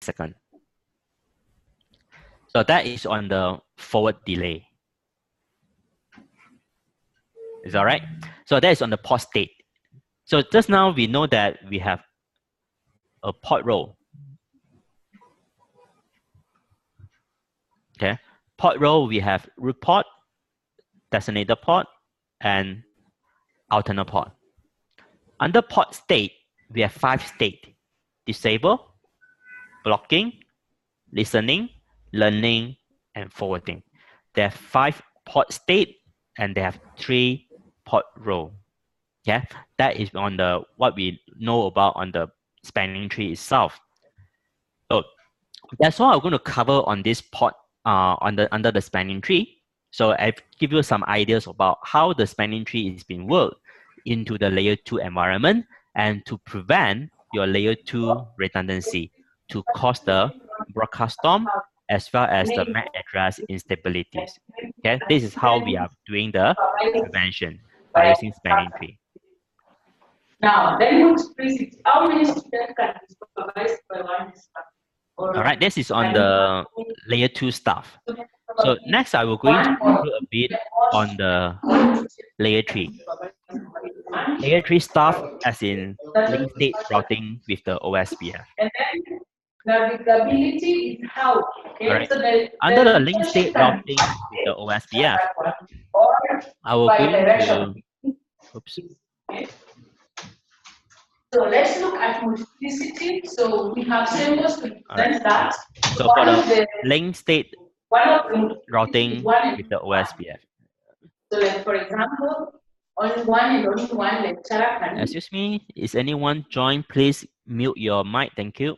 millisecond. So that is on the forward delay. Is all right? So that is on the port state. So just now we know that we have a port row. Okay, port row we have root port, designated port, and alternate port. Under port state, we have 5 states: disable, blocking, listening, learning, and forwarding. There are 5 port state and they have 3 port row. Yeah, that is on the what we know about on the spanning tree itself. So that's all I'm going to cover on this port under the spanning tree. So I've give you some ideas about how the spanning tree is being worked into the layer 2 environment and to prevent your layer 2 redundancy to cause the broadcast storm as well as the MAC address instabilities. Okay, this is how we are doing the prevention by using spanning tree. Now, language precinct. How many students can be supervised by one staff? All right, this is on the layer 2 staff. So next, I will going to conclude a bit on the layer 3. Layer 3 staff, as in link state routing with the OSPF. And then navigability is how. Okay? Right. So Under the link state routing with the OSPF, I will go into. Oops. Okay. So let's look at multiplicity. So we have symbols to represent that. So for the link state routing with the OSPF. So like for example, only one lecturer can. Excuse me, is anyone joined? Please mute your mic. Thank you.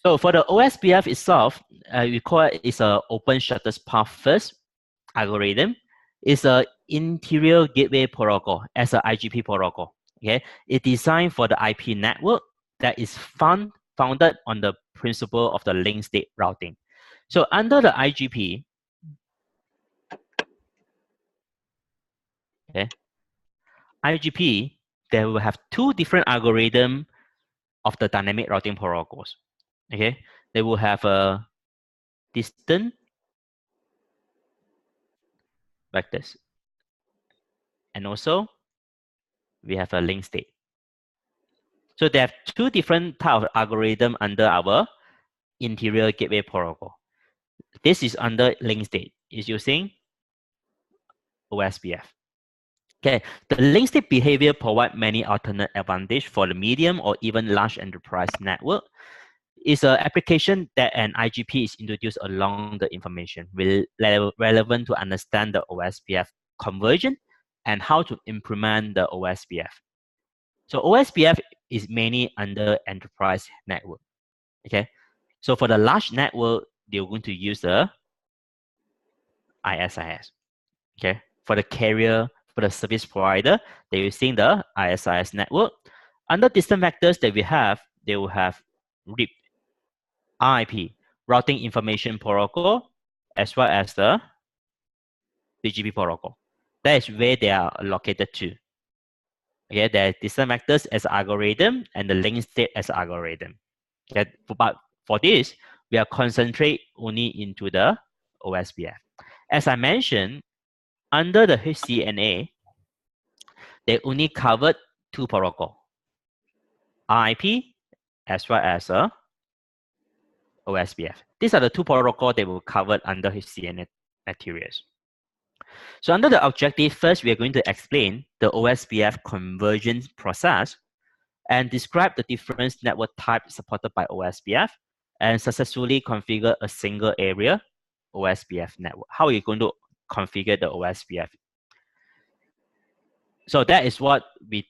So for the OSPF itself, we call it is a open shortest path first algorithm. It's a interior gateway protocol as a IGP protocol. Okay, it's designed for the IP network that is founded on the principle of the link state routing. So under the IGP, okay, IGP, they will have 2 different algorithms of the dynamic routing protocols. Okay, they will have a distant vectors, and also we have a link state. So they have 2 different types of algorithm under our interior gateway protocol. This is under link state. Is using OSPF. Okay, the link state behavior provide many alternate advantage for the medium or even large enterprise network. It's an application that an IGP is introduced along the information relevant to understand the OSPF convergence and how to implement the OSPF. So OSPF is mainly under enterprise network. Okay, so for the large network, they're going to use the ISIS. Okay, for the carrier, for the service provider, they're using the ISIS network. Under distant vectors that we have, they will have RIP, RIP, Routing Information Protocol, as well as the BGP protocol. That is where they are located to. Okay, there are distant vectors as algorithm and the link state as algorithm. Okay, but for this, we are concentrate only into the OSPF. As I mentioned, under the HCNA, they only covered 2 protocols, RIP as well as OSPF. These are the 2 protocols they will cover under HCNA materials. So under the objective, first we are going to explain the OSPF convergence process and describe the different network types supported by OSPF and successfully configure a single area OSPF network. How are you going to configure the OSPF? So that is what we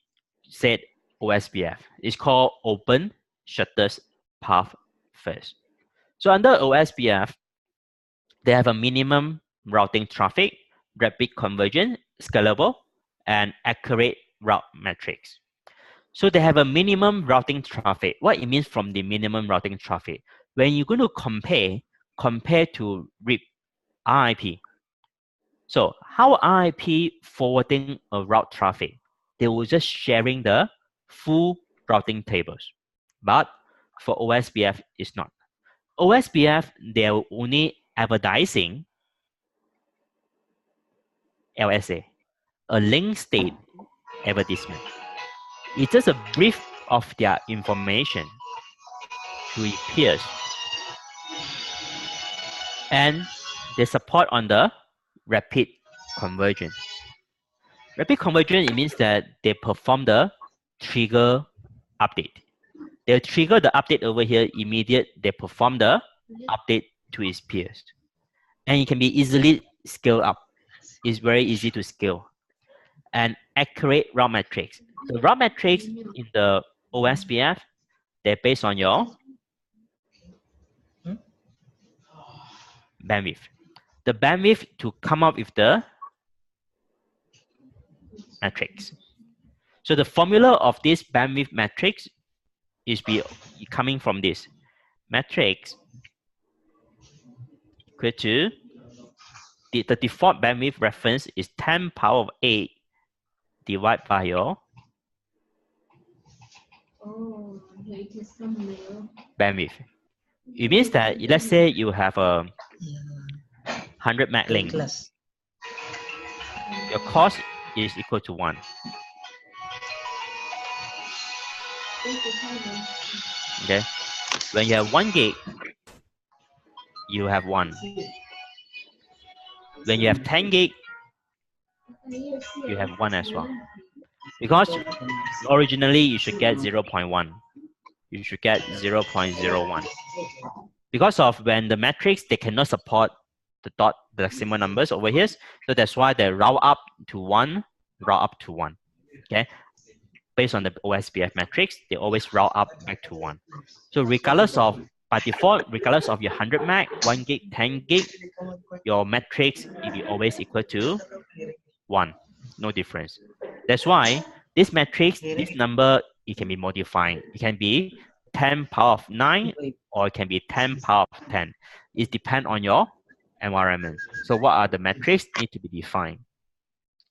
said OSPF. It's called open shortest path first. So under OSPF, they have a minimum routing traffic, rapid convergence, scalable, and accurate route metrics. So they have a minimum routing traffic. What it means from the minimum routing traffic? When you're going to compare to RIP, RIP. So how RIP forwarding a route traffic? They will just sharing the full routing tables. But for OSPF, it's not. OSPF, they're only advertising LSA, a link state advertisement. It's just a brief of their information to its peers. And they support on the rapid conversion. Rapid conversion, it means that they perform the trigger update. They'll trigger the update over here immediate. They perform the update to its peers. And it can be easily scaled up. It's very easy to scale. And accurate route metrics. The route metrics in the OSPF, they're based on your bandwidth. The bandwidth to come up with the metrics. So the formula of this bandwidth matrix is coming from this. Matrix equal to the default bandwidth reference is 10 power of 8 divided by your bandwidth. It means that let's say you have a 100 meg link. Your cost is equal to 1. Okay. When you have 1 gig, you have 1. When you have 10 gig, you have 1 as well. Because originally you should get 0.1. You should get 0.01. Because of when the metrics, they cannot support the decimal numbers over here. So that's why they route up to 1, route up to 1. Okay. Based on the OSPF metrics, they always route up back to 1. So regardless of, by default, regardless of your 100 meg, 1 gig, 10 gig, your metrics will be always equal to 1. No difference. That's why this matrix, this number, it can be modified. It can be 10 power of 9 or it can be 10 power of 10. It depends on your environment. So what are the metrics need to be defined?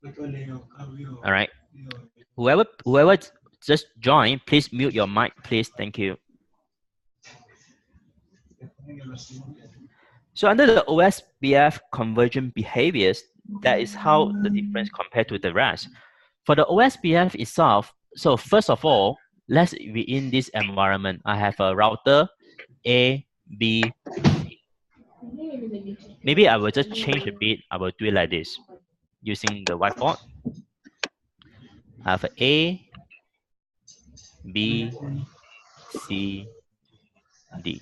All right. Whoever just joined, please mute your mic, please. Thank you. So under the OSPF convergent behaviors, that is how the difference compared to the rest. For the OSPF itself, so first of all, let's be in this environment. I have a router A, B, C. Maybe I will just change a bit. I will do it like this using the whiteboard. I have A, B, C, D.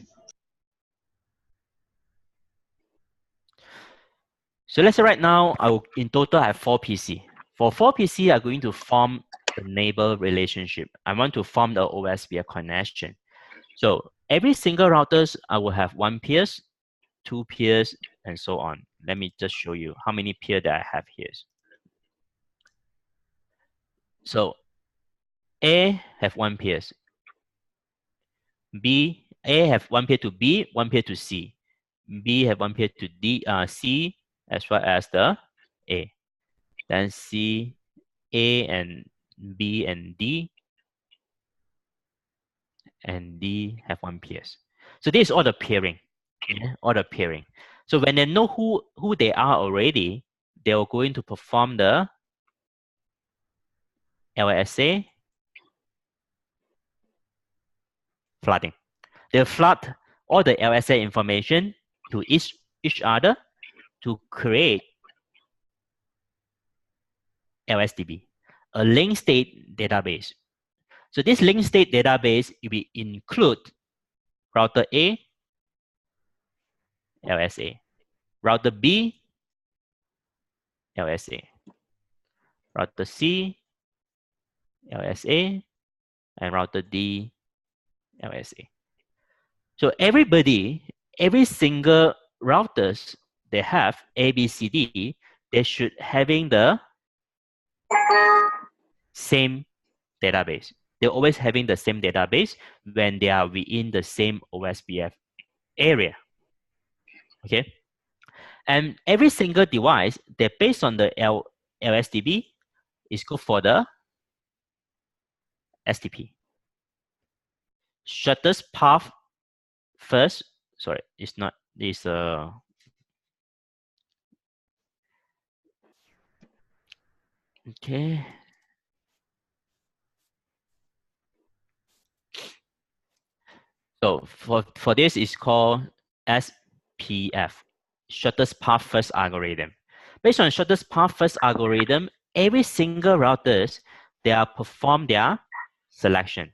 So let's say right now, in total I have 4 PC. For 4 PC, I'm going to form the neighbor relationship. I want to form the OSPF connection. So every single routers, I will have 1 peers, 2 peers, and so on. Let me just show you how many peers that I have here. So A have 1 peers. A have 1 peer to B, 1 peer to C. B have 1 peer to C, as well as the A. Then C, A and B and D have 1 peers. So this is all the pairing, all the pairing. So when they know who they are already, they are going to perform the LSA flooding. They'll flood all the LSA information to each other to create LSDB, a link state database. So this link state database will include router A, LSA, router B, LSA, router C, LSA, and router D, LSA. So every single routers they have A, B, C, D, they should having the same database. They're always having the same database when they are within the same OSPF area. Okay. And every single device, they're based on the LSDB, is good for the SDP. shortest path first. Sorry, it's not this. Okay. So for this is called SPF, shortest path first algorithm. Based on shortest path first algorithm, every single routers, they are perform their selection.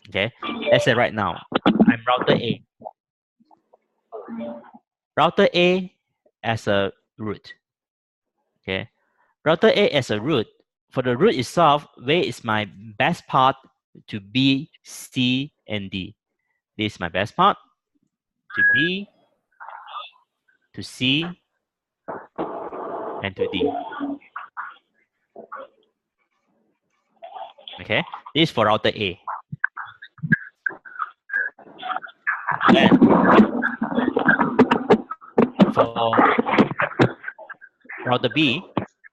Okay, let's say right now, I'm router A. Router A as a root. Okay, router A as a root. For the root itself, where is my best path to B, C, and D? This is my best path to B, to C, and to D. Okay, this is for router A. Then for router B,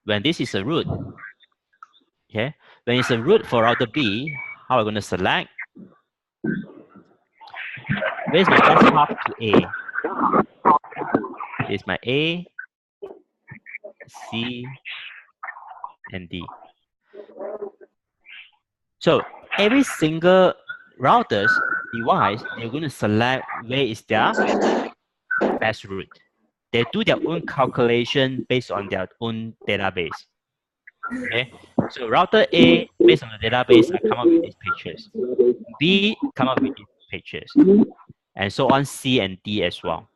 when this is a root, okay, when it's a root for router B, how am I going to select? Where's my best path to A? This is my A, C, and D. So every single router's device, they're going to select where is their best route. They do their own calculation based on their own database. Okay, so router A, based on the database, I come up with these pictures. B, come up with these pictures. And so on, C and D as well.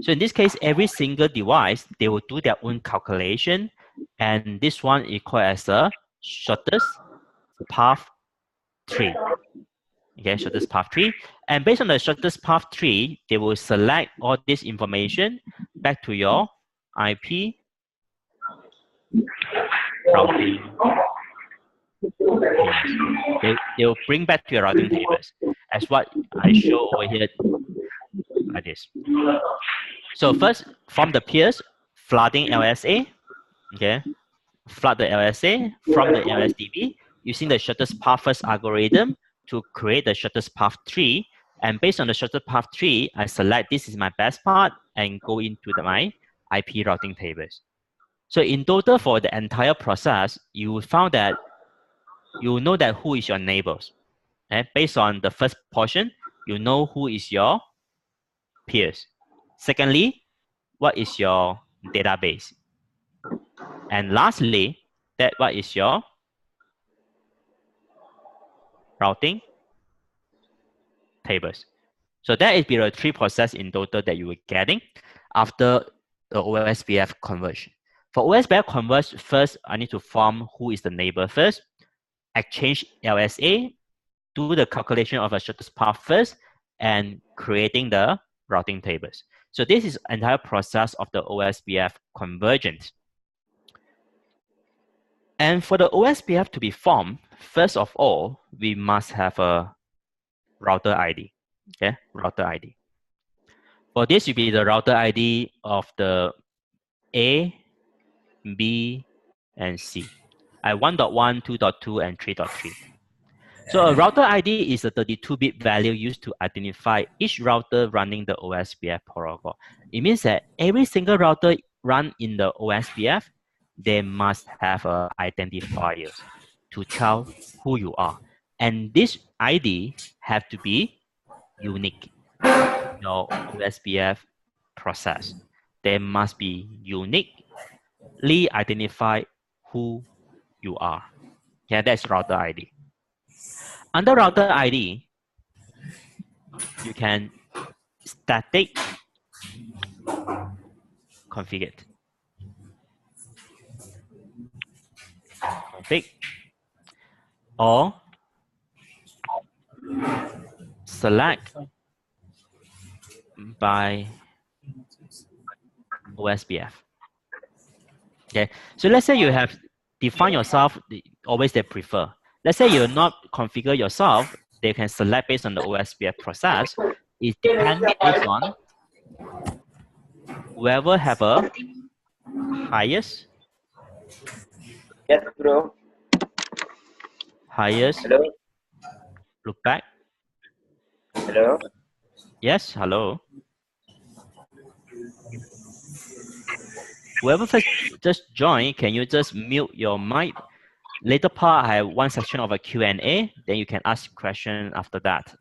So in this case, every single device, they will do their own calculation. And this one is called as the shortest path tree. Okay, shortest path tree. And based on the shortest path tree, they will select all this information back to your IP routing tables. They will bring back to your routing tables as what I show over here like this. So first, from the peers, flooding LSA. Okay, flood the LSA from the LSDB using the shortest path first algorithm to create the shortest path tree. And based on the shortest path tree, I select this is my best path and go into my IP routing tables. So in total for the entire process, you will find that you will know that who is your neighbors. Okay? Based on the first portion, you know who is your peers. Secondly, what is your database? And lastly, that what is your routing tables. So that is the three process in total that you were getting after the OSPF conversion. For OSPF converge, first I need to form who is the neighbor first, exchange LSA, do the calculation of a shortest path first, and creating the routing tables. So this is entire process of the OSPF convergence. And for the OSPF to be formed, first of all, we must have a router ID. Okay, router ID. For this will be the router ID of the A, B, and C. I 1.1, 2.2, and 3.3. So a router ID is a 32-bit value used to identify each router running the OSPF protocol. It means that every single router run in the OSPF, they must have identifiers to tell who you are. And this ID have to be unique. Your OSPF process. They must be uniquely identify who you are. Yeah, that's router ID. Under router ID, you can static configure. Config or select by OSPF. Okay, so let's say you have defined yourself, always they prefer. Let's say you're not configure yourself, they can select based on the OSPF process. It depends based on whoever have a highest. Yes, bro. Highest Hello. Look back. Hello. Yes, hello. Whoever first just joined, can you just mute your mic? Later part, I have one section of a Q&A. Then you can ask question after that.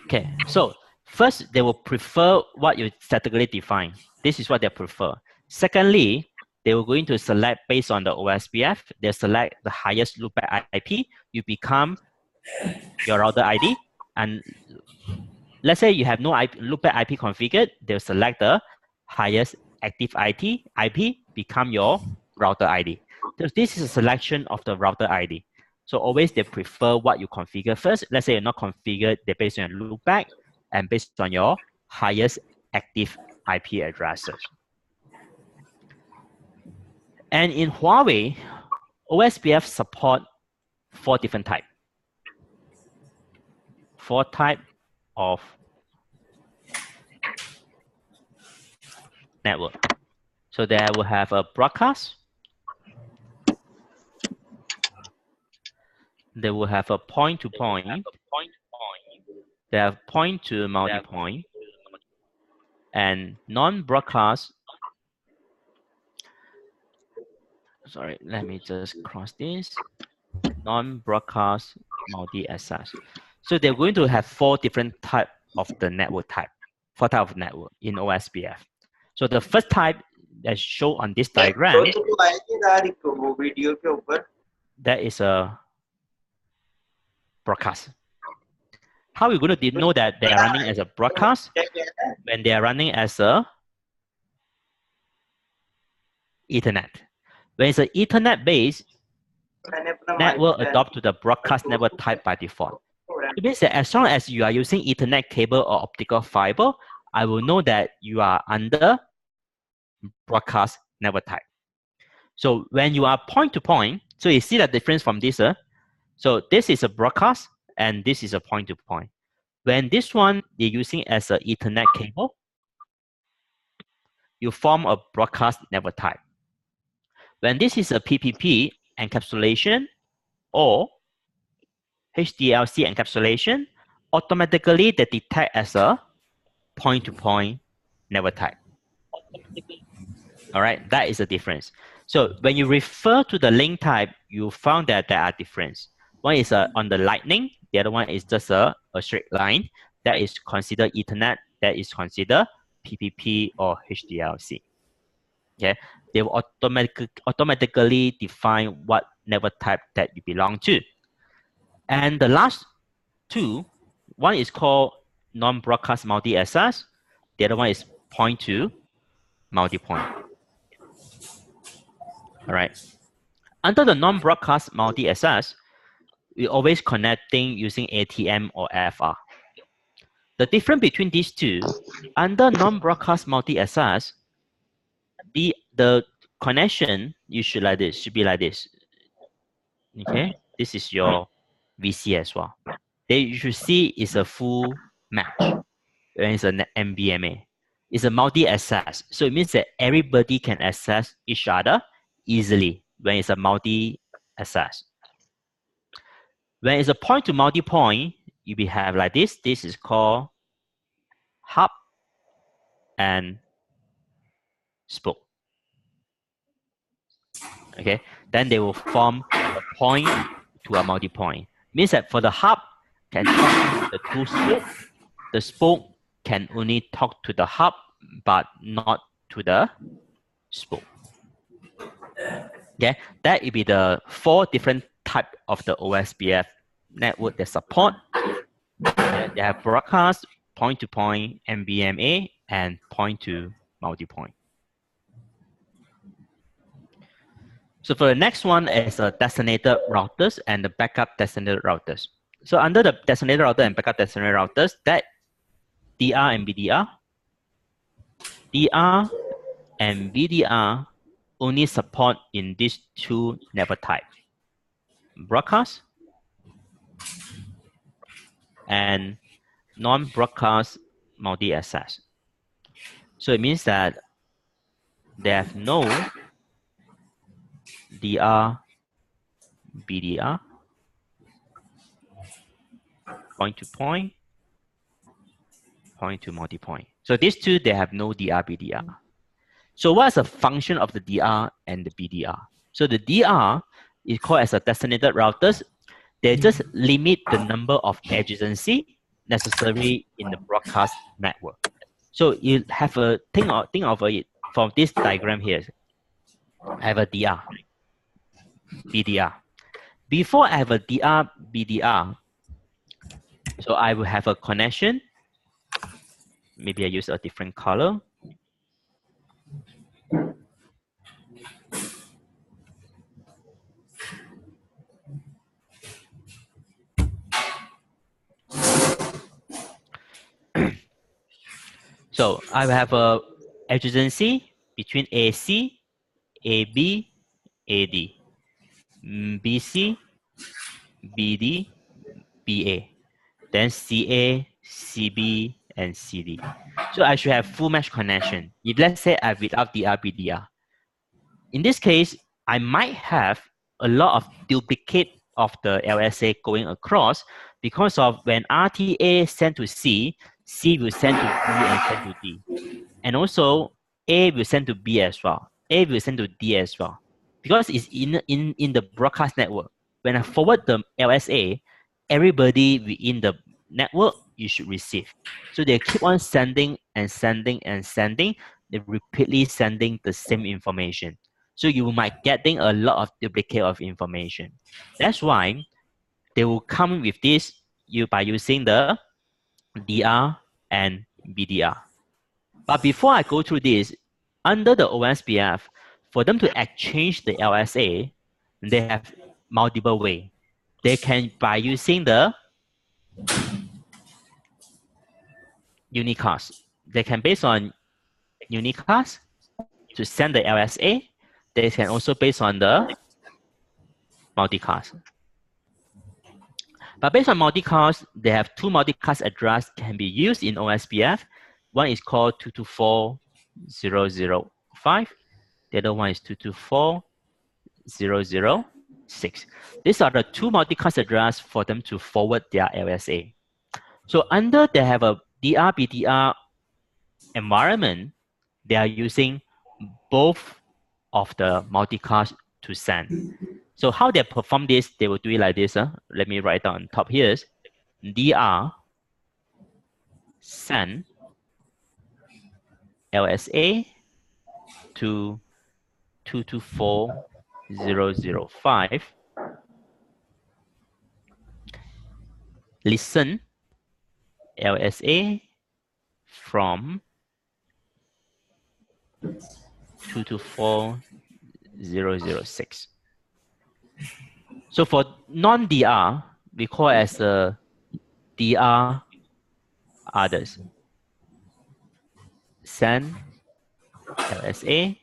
Okay, so first, they will prefer what you statically define. This is what they prefer. Secondly, they will going to select based on the OSPF. They select the highest loopback IP. You become your router ID. And let's say you have no loopback IP configured. They'll select the highest active IP become your router ID. So this is a selection of the router ID. So always they prefer what you configure first. Let's say you're not configured, they based on your loopback and based on your highest active IP addresses. And in Huawei, OSPF support 4 different types. 4 types of network. So they will have a broadcast. They will have a point-to-point. They have point-to-multipoint. And non-broadcast. Sorry, let me just cross this. Non-broadcast multi-access. So they're going to have 4 different types of the network type. 4 types of network in OSPF. So the first type that's shown on this diagram, that is a broadcast. How are we going to know that they are running as a broadcast when they are running as a Ethernet? When it's an Ethernet based network, adopt to the broadcast network type by default. It means that as long as you are using Ethernet cable or optical fiber, I will know that you are under broadcast network type. So when you are point-to-point, so you see the difference from this. So this is a broadcast and this is a point-to-point. When this one you're using as an Ethernet cable, you form a broadcast network type. When this is a PPP encapsulation or HDLC encapsulation, automatically they detect as a point-to-point network type. All right, that is the difference. So when you refer to the link type, you found that there are differences. One is on the lightning, the other one is just a straight line. That is considered Ethernet, that is considered PPP or HDLC. Okay, they will automatically define what network type that you belong to. And the last 2, one is called non-broadcast multi-access. The other one is point-to-multipoint. All right. Under the non-broadcast multi-access, we always connecting using ATM or FR. The difference between these 2, under non-broadcast multi-access, the connection should be like this. Okay, this is your VC as well. Then you should see is a full match. When it's an MBMA, it's a multi-access. So it means that everybody can access each other easily when it's a multi-access. When it's a point-to-multipoint, you will have like this. This is called hub and spoke. Okay, then they will form a point to a multipoint. Means that for the hub can talk to the 2 spokes. The spoke can only talk to the hub, but not to the spoke. Okay, that will be the 4 different types of the OSPF network that support. They have broadcast, point-to-point, MBMA, and point-to-multipoint. So for the next one is a designated routers and the backup designated routers. So under the designated router and backup designated routers, that DR and BDR, DR and BDR only support in these 2 network types, broadcast and non-broadcast multi-access. So it means that they have no DR, BDR, point to point, point to multi-point. So these two, they have no DR, BDR. So what's the function of the DR and the BDR? So the DR is called as a designated routers. They just limit the number of adjacency necessary in the broadcast network. So you have a think of it from this diagram here. I have a DR, BDR. Before I have a DR, BDR, so I will have a connection. Maybe I use a different color. So I will have a adjacency between AC, AB, AD, BC, BD, BA, then CA, CB, and CD. So I should have full mesh connection. If let's say I without DR, BDR. In this case, I might have a lot of duplicate of the LSA going across because of when RTA send to C, C will send to B and send to D. And also A will send to B as well. A will send to D as well. Because it's in the broadcast network. When I forward the LSA, everybody within the network you should receive. So they keep on sending and sending and sending. They're repeatedly sending the same information. So you might getting a lot of duplicate of information. That's why they will come with this by using the DR and BDR. But before I go through this, under the OSPF, for them to exchange the LSA, they have multiple ways. They can by using the unicast. They can based on unicast to send the LSA. They can also based on the multicast. But based on multicast, they have two multicast address can be used in OSPF. One is called 224.0.0.5. The other one is 224.0.0.6. These are the two multicast address for them to forward their LSA. So under they have a DR, BDR environment, they are using both of the multicast to send. So how they perform this, they will do it like this. Let me write down on top here. DR send LSA to 224.0.0.5. Listen LSA from 224.0.0.6. So for non-DR, we call it as a DR others. Send LSA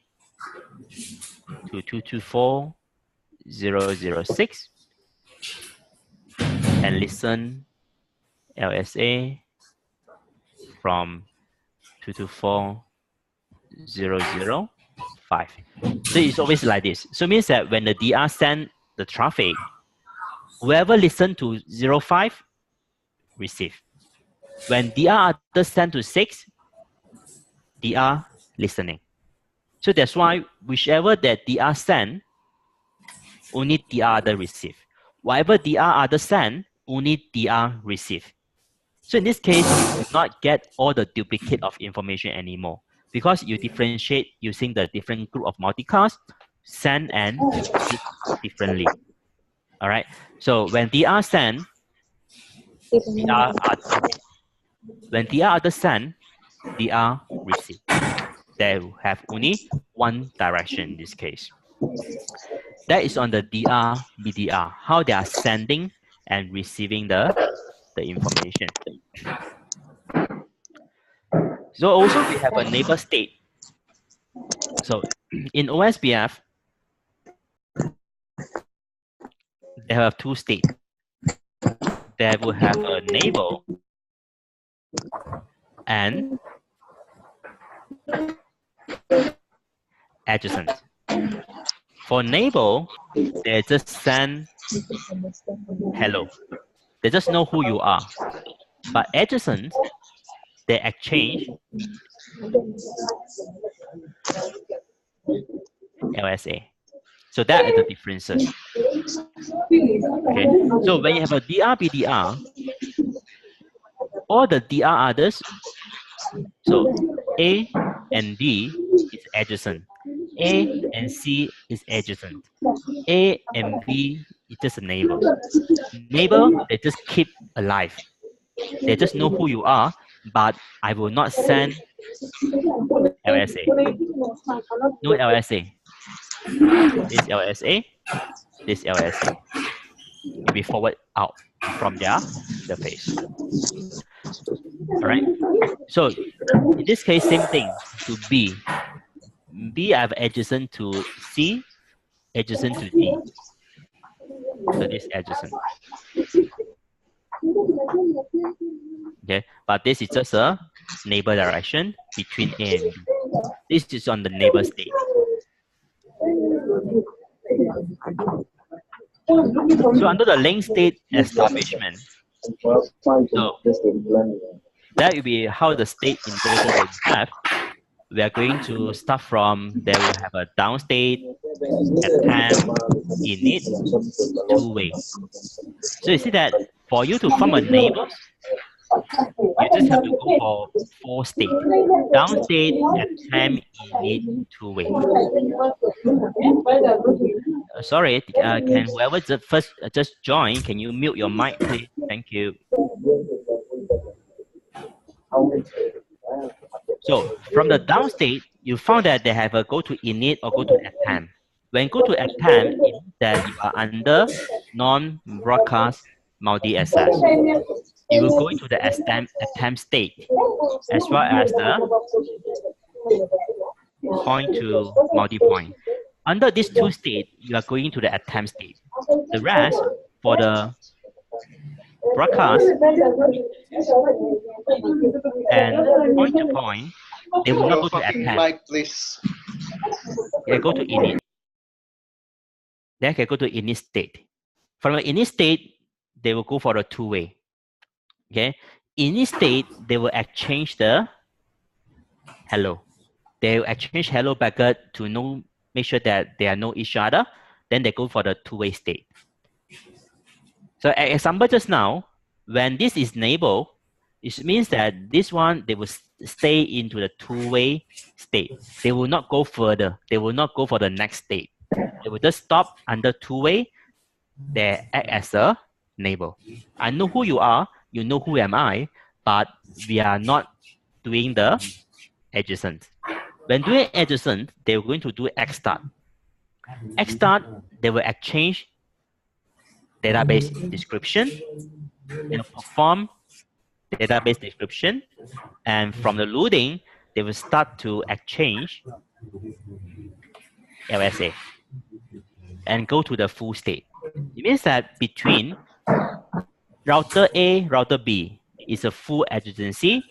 to 224.0.0.6 and listen LSA from 224.0.0.5. So it's always like this. So it means that when the DR send the traffic, whoever listen to 0.5 receive. When DR others send to 6, DR listening. So that's why whichever that DR send, only DR other receive. Whatever DR other send, only DR receive. So in this case, you will not get all the duplicate of information anymore because you differentiate using the different group of multicast, send and receive differently. All right. So when DR send, DR other. When DR other send, DR receive. They have only one direction in this case. That is on the DR, BDR, how they are sending and receiving the information. So also we have a neighbor state. So in OSPF, they have two states. They will have a neighbor and Adjacent. For neighbor, they just send hello. They just know who you are. But adjacent, they exchange LSA. So that are the differences. Okay. So when you have a DR BDR, all the DR others, so A and D is adjacent. A and C is adjacent. A and B is just a neighbor. Neighbor, they just keep alive. They just know who you are, but I will not send LSA. No LSA. This LSA, this LSA. It will forward out from their interface. All right. So in this case, same thing to B. B, I have adjacent to C, adjacent to D. So this adjacent. Okay, but this is just a neighbor direction between A and B. This is on the neighbor state. So under the link state establishment, so that will be how the state in total that we have. We are going to start from, there will have a down state, attempt, init, two-way. So you see that for you to form a neighbor, you just have to go for 4 states. Down state, attempt, init, two-way. Sorry, can whoever first just join, can you mute your mic, please? Thank you. So from the down state, you found that they have a go to init or go to attempt. When go to attempt, it means that you are under non-broadcast multi-access. You will go into the attempt state, as well as the point to multi-point. Under these 2 states, you are going to the attempt state. The rest, for the broadcast and point to point, they will not go to attempt. Mic, please. They go to init. They can go to init state. From the init state, they will go for the two-way. Okay, init state, they will exchange the hello. They will exchange hello packet to make sure that they know each other. Then they go for the two-way state. So an example just now, when this is enabled, it means that this one, they will stay into the two-way state. They will not go further. They will not go for the next state. They will just stop under two-way. They act as a neighbor. I know who you are. You know who am I. But we are not doing the adjacent. When doing adjacent, they're going to do xstart. Xstart, they will exchange database description. They will perform database description. And from the loading, they will start to exchange LSA and go to the full state. It means that between router A, router B is a full adjacency,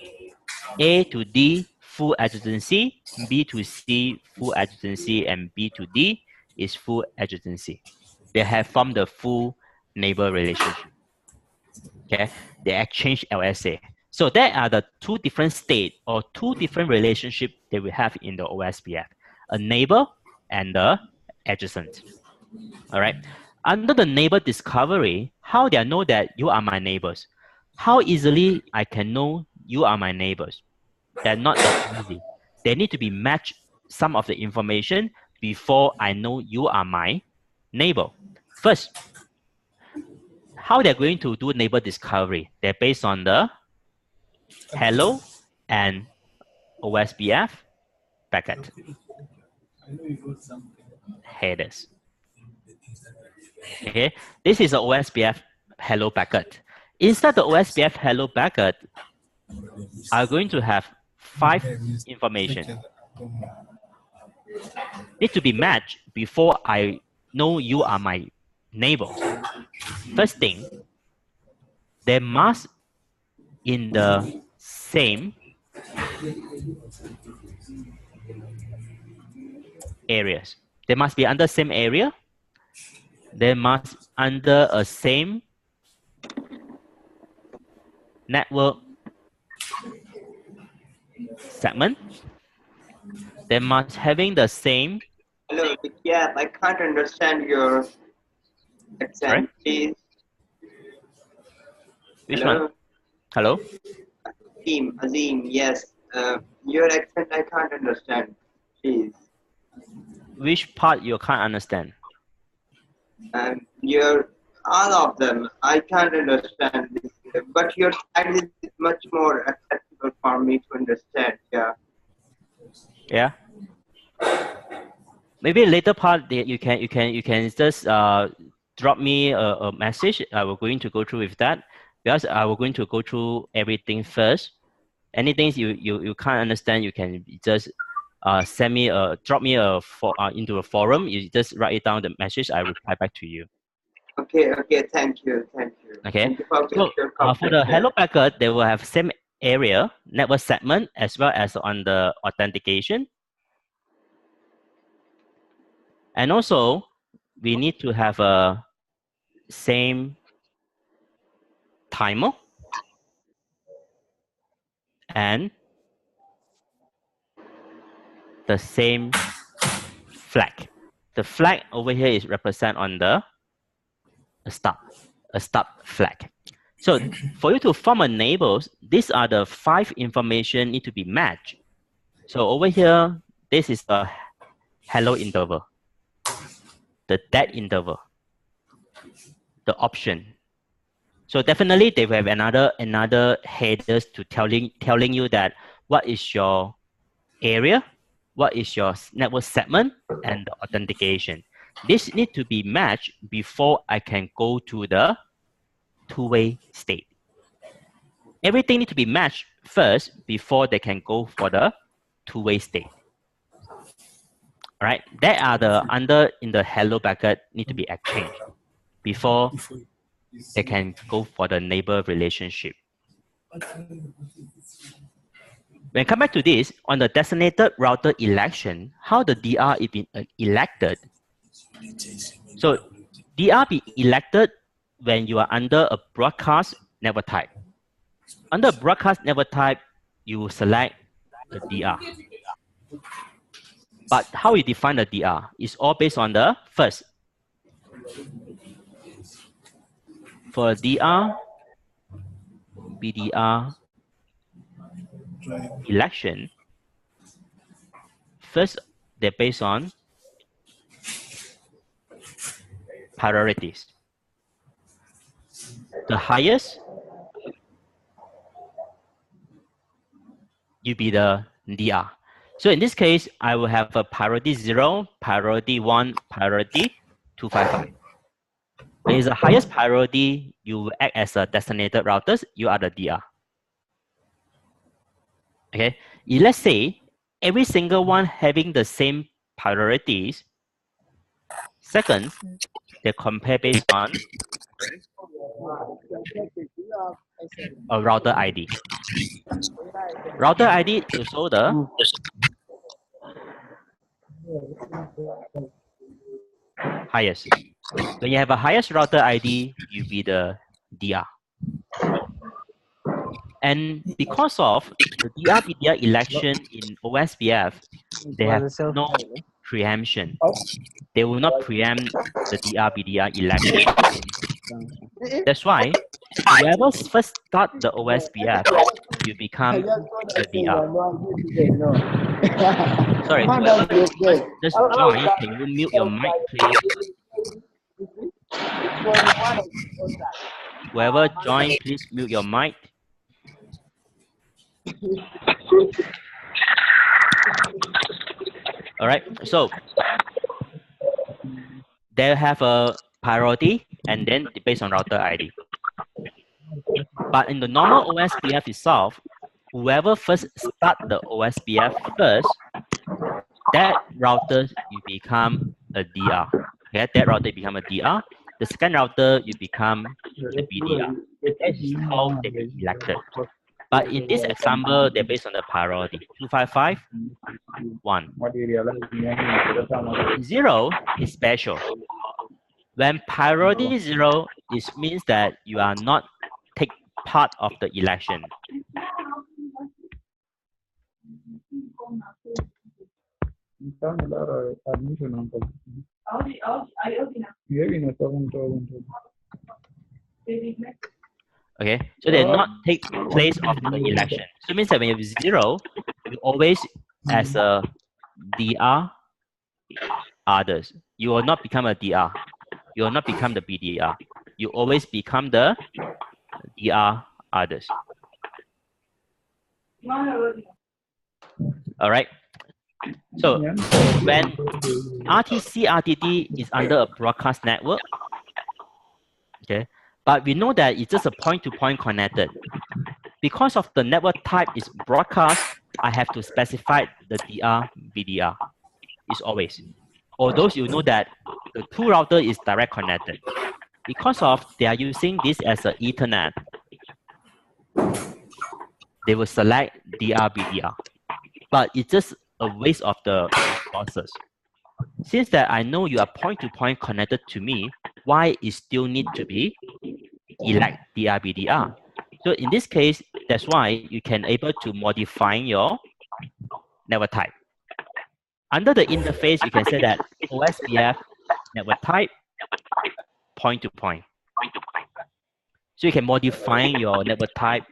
A to D, full adjacency, B to C, full adjacency, and B to D is full adjacency. They have formed the full neighbor relationship. Okay, they exchange LSA. So there are the 2 different states or 2 different relationships that we have in the OSPF, a neighbor and the adjacent. All right. Under the neighbor discovery, how do I know that you are my neighbors? How easily I can know you are my neighbors? They're not that easy. They need to be matched some of the information before I know you are my neighbor. First, how they're going to do neighbor discovery? They're based on the hello and OSPF packet headers. Okay, this is a OSPF hello packet. Inside the OSPF hello packet, I'm going to have 5 information. Need to be matched before I know you are my neighbors. First thing, they must in the same areas. They must be under same area. They must under a same network segment. They must having the same. Hello, yeah, I can't understand your accent, please. Which Hello? one? Hello? Azim, yes. Your accent I can't understand, please. Which part you can't understand? All of them, I can't understand this, but your side is much more acceptable for me to understand, yeah. Yeah. Maybe later part you can just drop me a message. I will going to go through with that, because I will going to go through everything first. Anything you can't understand, you can just send me drop me into a forum. You just write it down the message. I will reply back to you. Okay, thank you. Okay. Thank you for For the hello packet, they will have same area network segment as well as on the authentication. And also, we need to have a same timer and the same flag. The flag over here is represent on the a start flag. So for you to form a neighbors, these are the 5 information need to be matched. So over here, this is the hello interval, the dead interval, the option. So definitely they will have another headers to telling you that what is your area, what is your network segment, and the authentication. This need to be matched before I can go to the two-way state. Everything need to be matched first before they can go for the two-way state. All right, that are the in the hello bucket need to be exchanged before they can go for the neighbor relationship. When come back to this, on the designated router election, how the DR is being elected. So DR be elected when you are under a broadcast network type. Under broadcast network type, you select the DR. But how you define the DR is all based on the first. For DR, BDR election, first they're based on priorities. The highest, you be the DR. So in this case, I will have a priority 0, priority 1, priority 255. When it's the highest priority, you will act as a designated routers, you are the DR. Okay, let's say every single one having the same priorities. Second, they compare based on a router ID. Router ID is also the highest. When you have a highest router ID, you be the DR. And because of the DR-BDR election in OSPF, they have no preemption. They will not preempt the DR-BDR election. That's why whoever first start the OSPF, you become the DR. Sorry, whoever just join, can you mute your mic, please? Whoever join, please mute your mic. All right, so they have a priority and then based on router ID. But in the normal OSPF itself, whoever first start the OSPF first, that router you become a DR. Okay, that router become a DR. The second router you become the BDR. That is how they be elected. But in this example, they're based on the priority 255, 1. What area? 0 is special. When priority 0, it means that you are not take part of the election. Okay, so they not take place of the election. So it means that when you have 0, you always as a DR others. You will not become a DR. You will not become the BDR. You always become the DR others. All right. So when RTC RTD is under a broadcast network, okay, but we know that it's just a point-to-point connected. Because of the network type is broadcast, I have to specify the DR BDR. It's always. Although you know that the two router is direct connected. Because of they are using this as an Ethernet, they will select DR BDR. But it's just a waste of the resources. Since that I know you are point-to-point connected to me, why it still need to be elect DR BDR? So in this case, that's why you can able to modify your network type. Under the interface, you can say that OSPF network type point-to-point. So you can modify your network type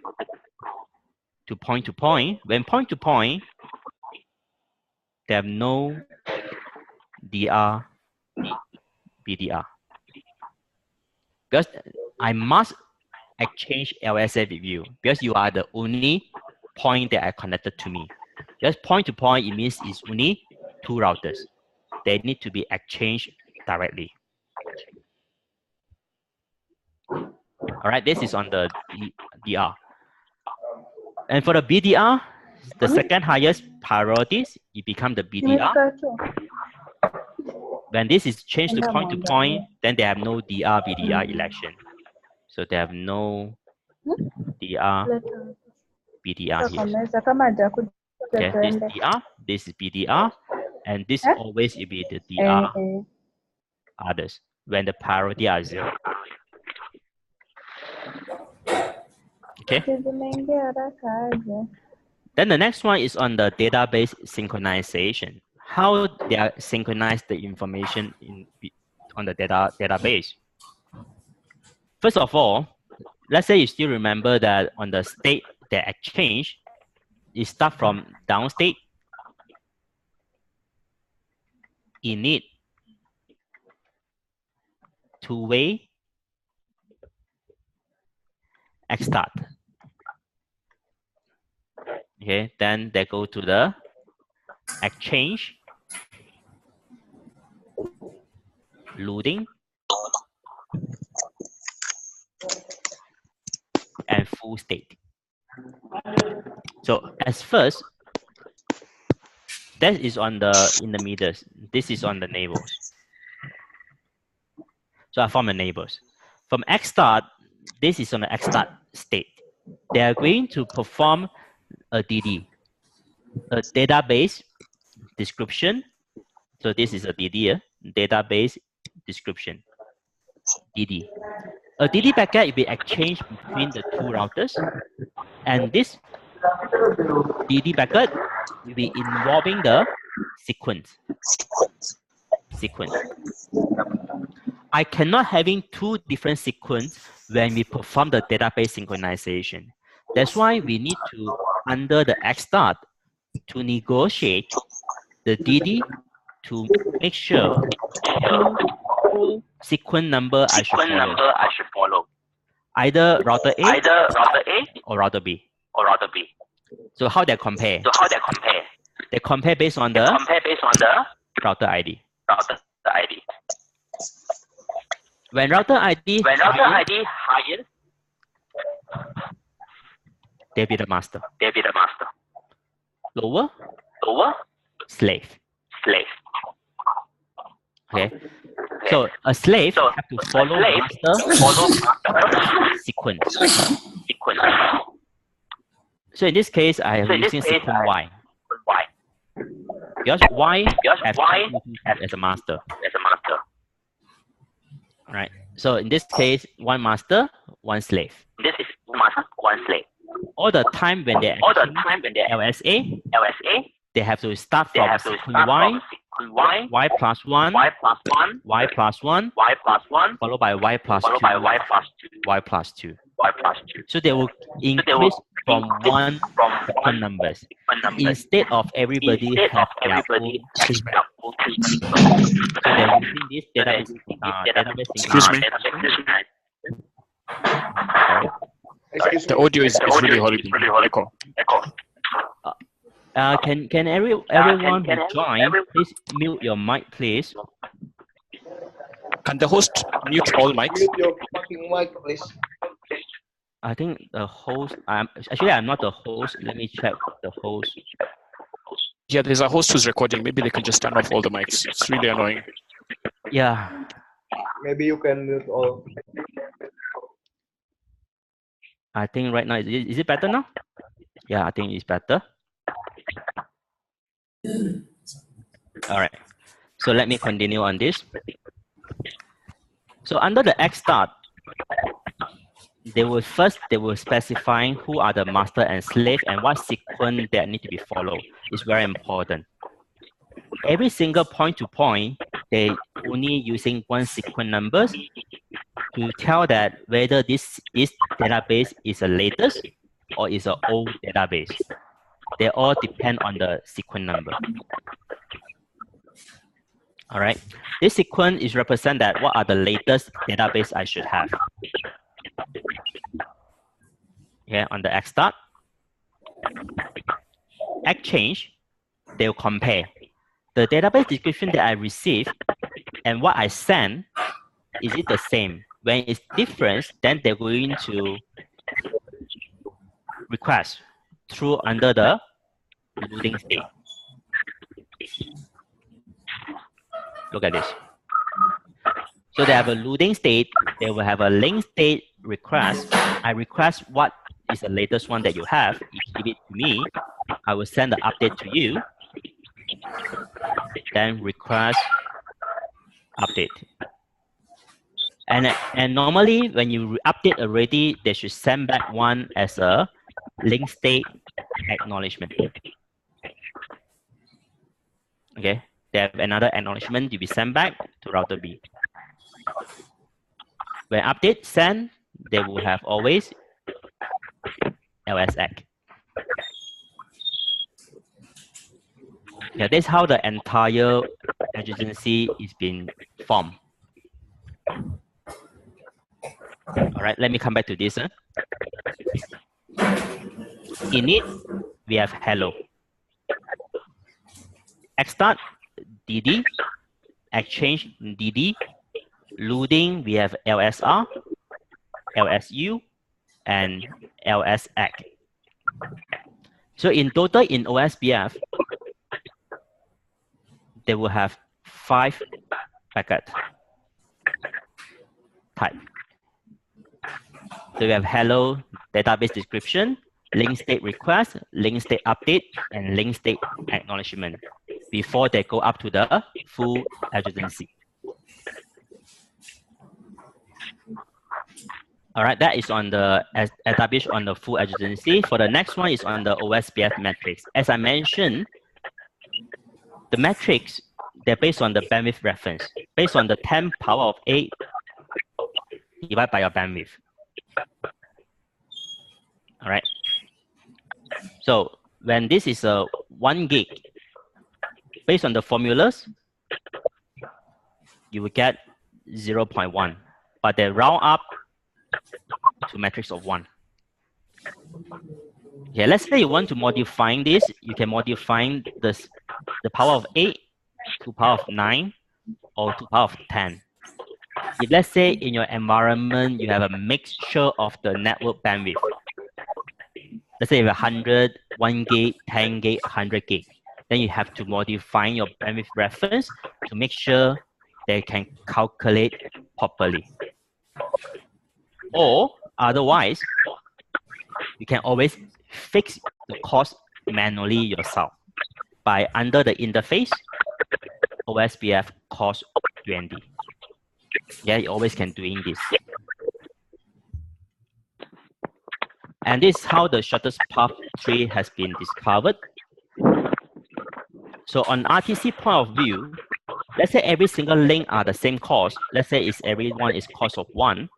to point-to-point. When point-to-point, they have no DR BDR. Because I must exchange LSA with you because you are the only point that are connected to me. Just point-to-point, it means it's only two routers. They need to be exchanged directly. All right, this is on the DR. And for the BDR, the second highest priorities, it becomes the BDR. When this is changed to point-to-point, then they have no DR BDR election. So they have no DR BDR here. Okay, this DR, this is BDR, and this always will be the DR others when the priority are 0. Okay. Then the next one is on the database synchronization. How they are synchronize the information on the database. First of all, let's say you still remember that on the state that exchange, it start from downstate, init, two-way, xstart. Okay, then they go to the exchange, loading, and full state. So as first, that is on the in the meters. This is on the neighbors. So I form the neighbors. From xstart, this is on the xstart state. They are going to perform a DD, a database description. So this is a DD, database description, DD. A DD packet will be exchanged between the two routers, and this DD packet will be involving the sequence. I cannot having two different sequences when we perform the database synchronization. That's why we need to, under the xstart, to negotiate the DD to make sure who sequence number I should follow. Either router A or router B. So how they compare? They compare based on the router ID. When router ID higher, they be the master. Lower, slave. Okay. So a slave have to follow master sequence. So in this case, I am using sequence Y. Because Y has as a master. Right. So in this case, one master, one slave. All the time when they LSA, they have to start from sequence Y plus 1, Y plus 1, followed by Y plus 2, Y plus 2. So they will increase from one sequence numbers instead of everybody have their own. Excuse me. So they're using this database. Excuse me. Sorry. The audio is really horrible. Echo. Can everyone who join, please mute your mic, please. Can the host mute all mics? Mute your fucking mic, please. I think the host. I'm not the host. Let me check the host. Yeah, there's a host who's recording. Maybe they can just turn off all the mics. It's really annoying. Yeah. Maybe you can mute all. I think right now is it better now? Yeah, I think it's better. All right. So let me continue on this. So under the X start, they will specify who are the master and slave and what sequence that need to be followed. It's very important. Every single point to point, they only using one sequence numbers to tell that whether this database is a latest or is an old database. They all depend on the sequence number. All right. This sequence is represent that what are the latest database I should have. Okay, on the X start. X change, they'll compare the database description that I received and what I send. Is it the same? When it's different, then they're going to request through under the loading state. Look at this. So they have a loading state. They will have a link state request. I request what is the latest one that you have. If you give it to me, I will send the update to you. Then request update. And normally when you update already, they should send back one as a link state acknowledgement. Okay, they have another acknowledgement to be sent back to router B. When update send, they will have always LSX. Yeah, that's how the entire adjacency is being formed. All right, let me come back to this. In it, we have hello. Xstart, DD. Exchange, DD. Loading, we have LSR, LSU, and LSX. So in total, in OSPF, they will have 5 packet type. So we have hello, database description, link state request, link state update, and link state acknowledgement before they go up to the full adjacency. All right, that is on the established on the full adjacency. For the next one is on the OSPF metrics. As I mentioned, the metrics, they're based on the bandwidth reference, based on the 10 power of 8 divided by your bandwidth. All right. So when this is a 1 gig, based on the formulas, you will get 0.1, but they round up to matrix of 1. Okay, let's say you want to modify this, you can modify this, the power of 8 to power of 9 or to power of 10. If let's say in your environment, you have a mixture of the network bandwidth. Let's say you have 100, 1 gig, 10 gig, 100 gig. Then you have to modify your bandwidth reference to make sure they can calculate properly. Or otherwise, you can always fix the cost manually yourself by under the interface, OSPF calls UND. Yeah, you always can doing this. And this is how the shortest path tree has been discovered. So on RTC point of view, let's say every single link are the same cost. Let's say every one is cost of 1.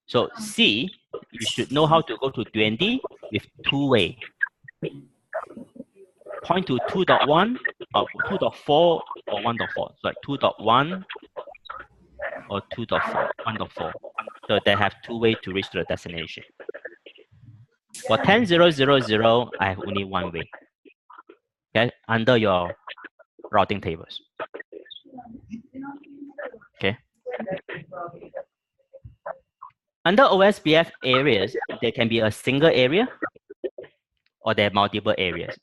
So C, you should know how to go to 20 with two-way. Point to 2.1 or 2.4 or 1.4. So 2.1 or 2.4, 1.4. So they have two ways to reach to the destination. For 10.0.0.0, I have only one way. Okay, under your routing tables. Okay. Under OSPF areas, there can be a single area or there are multiple areas.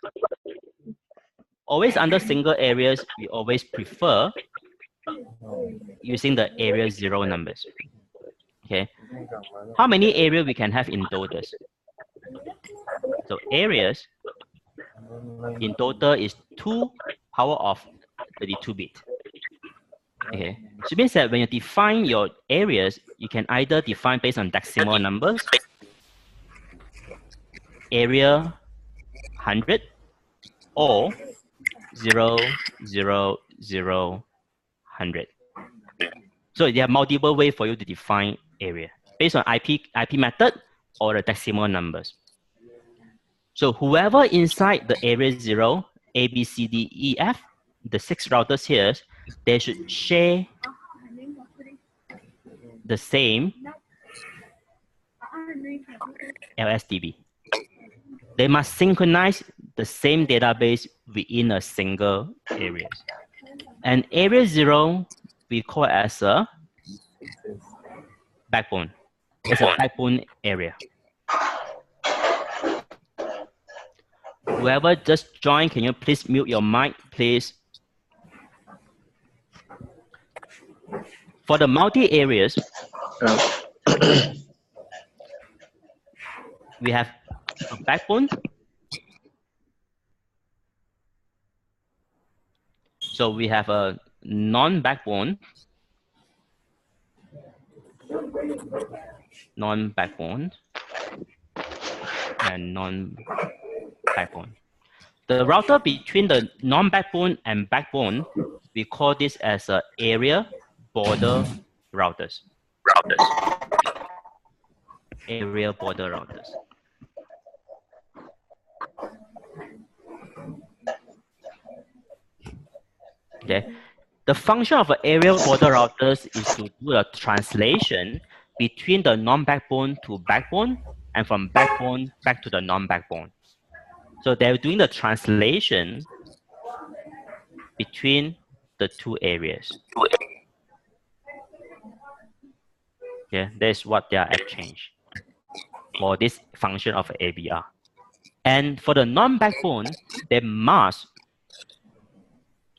Always under single areas, we always prefer using the area 0 numbers. Okay. How many areas we can have in total? So areas in total is 2 power of 32-bit. Okay. So it means that when you define your areas, you can either define based on decimal numbers, area 100, or 0, 0, 0, 100. So there are multiple ways for you to define area based on IP method or the decimal numbers. So whoever inside the area 0, A, B, C, D, E, F, the 6 routers here, they should share the same LSDB. They must synchronize the same database within a single area. And area 0, we call it as a backbone. It's a backbone area. Whoever just joined, can you please mute your mic, please? For the multi-areas, we have a backbone. So we have a non-backbone, and non-backbone. The router between the non-backbone and backbone, we call this as a area border routers. Area border routers. Okay. The function of an area border routers is to do a translation between the non-backbone to backbone and from backbone back to the non-backbone. So they're doing the translation between the two areas. Yeah, that's what they are exchange for this function of ABR. And for the non-backbone, they must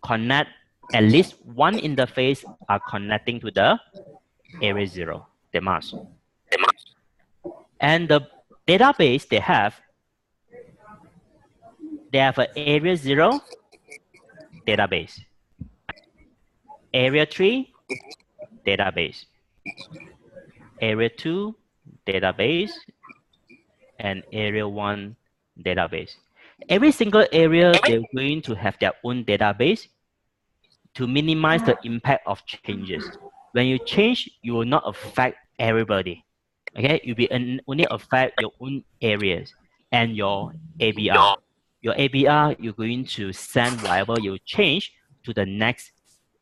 connect at least one interface are connecting to the area 0. They must. And the database they have an area 0 database, area 3 database, area 2 database, and area 1 database. Every single area, they're going to have their own database to minimize the impact of changes. When you change, you will not affect everybody. Okay, you will only affect your own areas and your ABR. Your ABR, you're going to send whatever you change to the next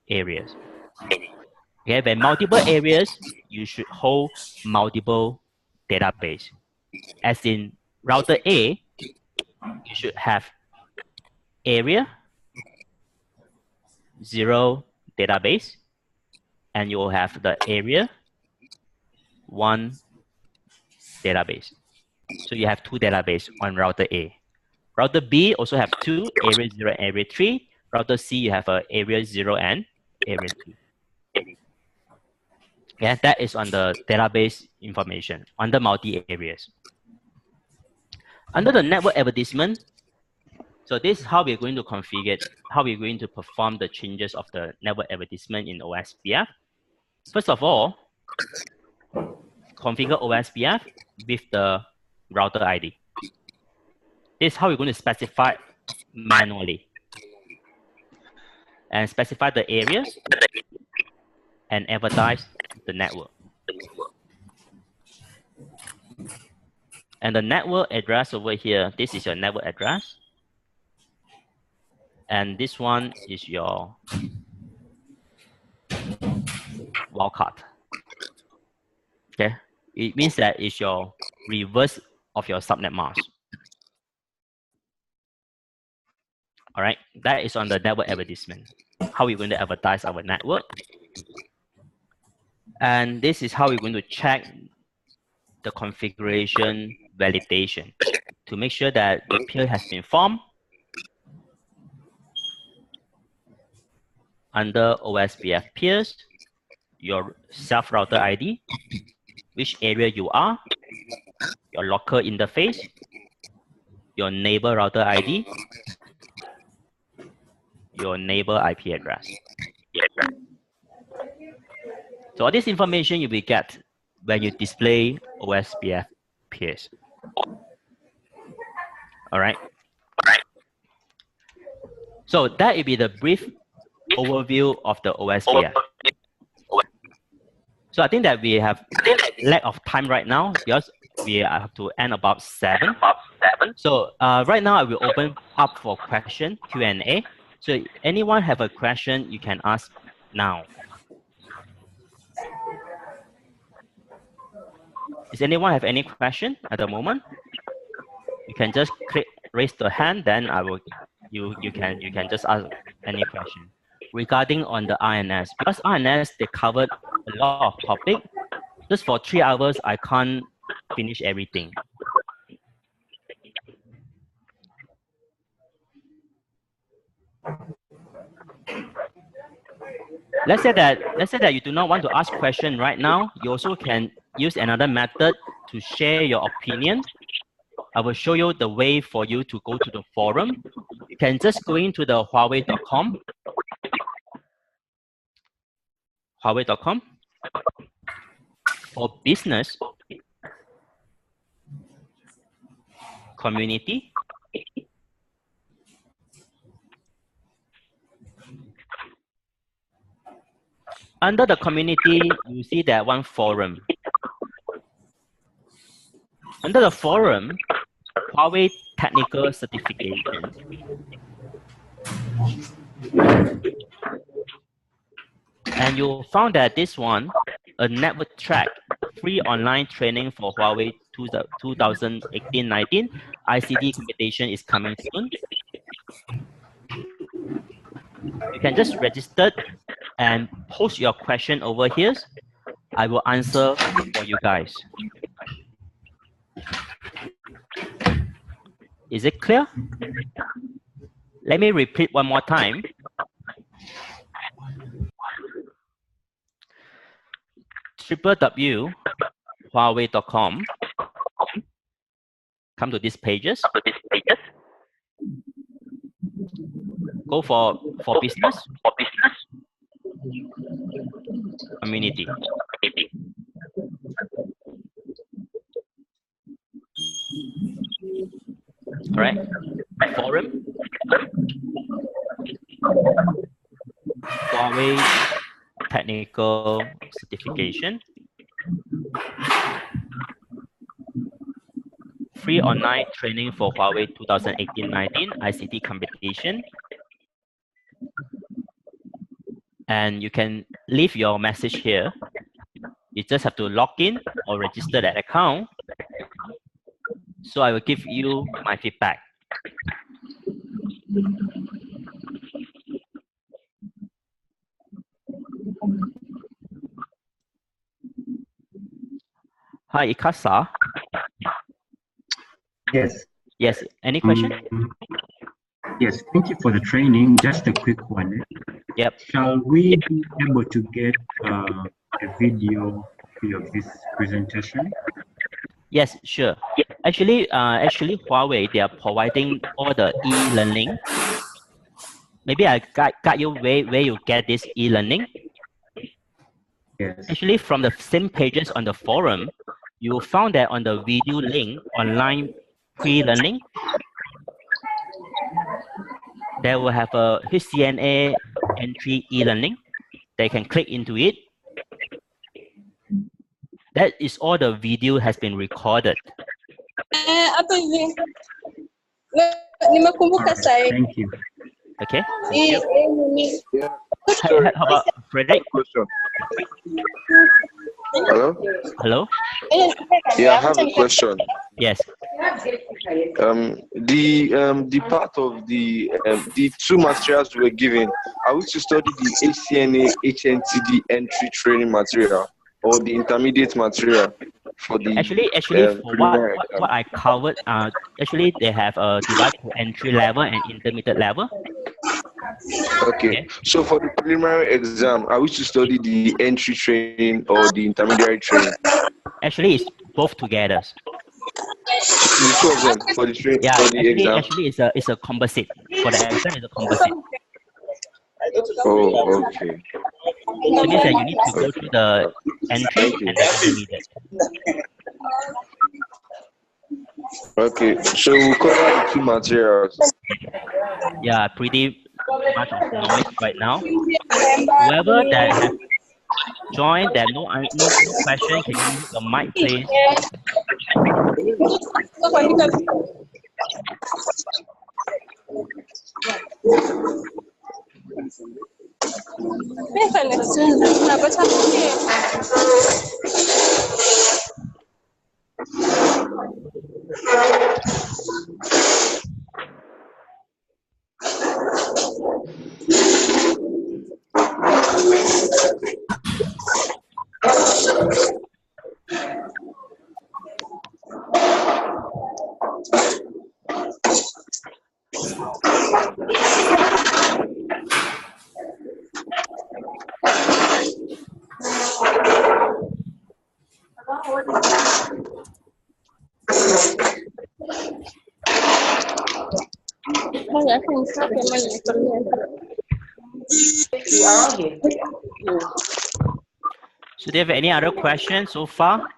areas. Okay, when multiple areas, you should hold multiple database. As in router A, you should have area 0 database, and you will have the area 1 database. So you have 2 database on router A. Router B also have 2, area 0 and area 3. Router C, you have area 0 and area 2. Yeah, that is on the database information on the multi areas. Under the network advertisement, so this is how we're going to configure, how we're going to perform the changes of the network advertisement in OSPF. First of all, configure OSPF with the router ID. This is how we're going to specify manually. And specify the areas and advertise the network. And the network address over here, this is your network address. And this one is your wildcard. Okay, it means that it's your reverse of your subnet mask. All right, that is on the network advertisement. How we're going to advertise our network. And this is how we're going to check the configuration validation to make sure that the peer has been formed under OSPF peers, your self-router ID, which area you are, your local interface, your neighbor router ID, your neighbor IP address. So all this information you will get when you display OSPF peers. All right. So that will be the brief overview of the OSPF. So I think that we have lack of time right now because we have to end about 7. So right now I will open up for question Q&A. So anyone have a question, you can ask now. Does anyone have any question at the moment? You can just click raise the hand, then I will you can just ask any question regarding on the INS. Because INS they covered a lot of topic. Just for 3 hours I can't finish everything. Let's say that you do not want to ask question right now. You also can use another method to share your opinion. I will show you the way for you to go to the forum. You can just go into the Huawei.com. Huawei.com. For business, community, under the community, you see that one forum. Under the forum, Huawei technical certification. And you found that this one, a network track, free online training for Huawei 2018-19, ICT competition is coming soon. You can just register and post your question over here. I will answer for you guys. Is it clear? Let me repeat one more time. www.huawei.com. Come to these pages. Go for business. Community. All right. Forum. Huawei technical certification. Free online training for Huawei 2018-19 ICT competition. And you can leave your message here. You just have to log in or register that account. So I will give you my feedback. Hi, Ikasa. Yes. Yes, any question? Yes, thank you for the training. Just a quick one. Yep. Shall we be able to get a video of this presentation? Yes, sure. Actually, Huawei, they are providing all the e-learning. Maybe I guide you where you get this e-learning. Yes. Actually, from the same pages on the forum, you found that on the video link, online pre-learning, they will have a HCNA entry e-learning. They can click into it. That is all the video has been recorded. Thank you. Okay. Thank you. Yeah. How Sorry, about Frederick? question. Hello? Hello? Yeah, I have a question. Yes. The part of the two materials we were given, are we to study the ACNA HNTD entry training material or the intermediate material for the Actually, for preliminary exam? what I covered, actually they have a divided to entry level and intermediate level. Okay. So for the preliminary exam, are we to study the entry training or the intermediate training? Actually, it's both together. The two of them for the training Yeah, for the exam. actually, it's a composite. For the exam, it's a composite. Oh, okay. So it means that you need to go through the entry Thank you. and the intermediate. Okay, so we'll cover the two materials. Yeah, pretty much of noise right now. Whoever that have joined, that no question, can you mute your mic, please? So do you have any other questions so far?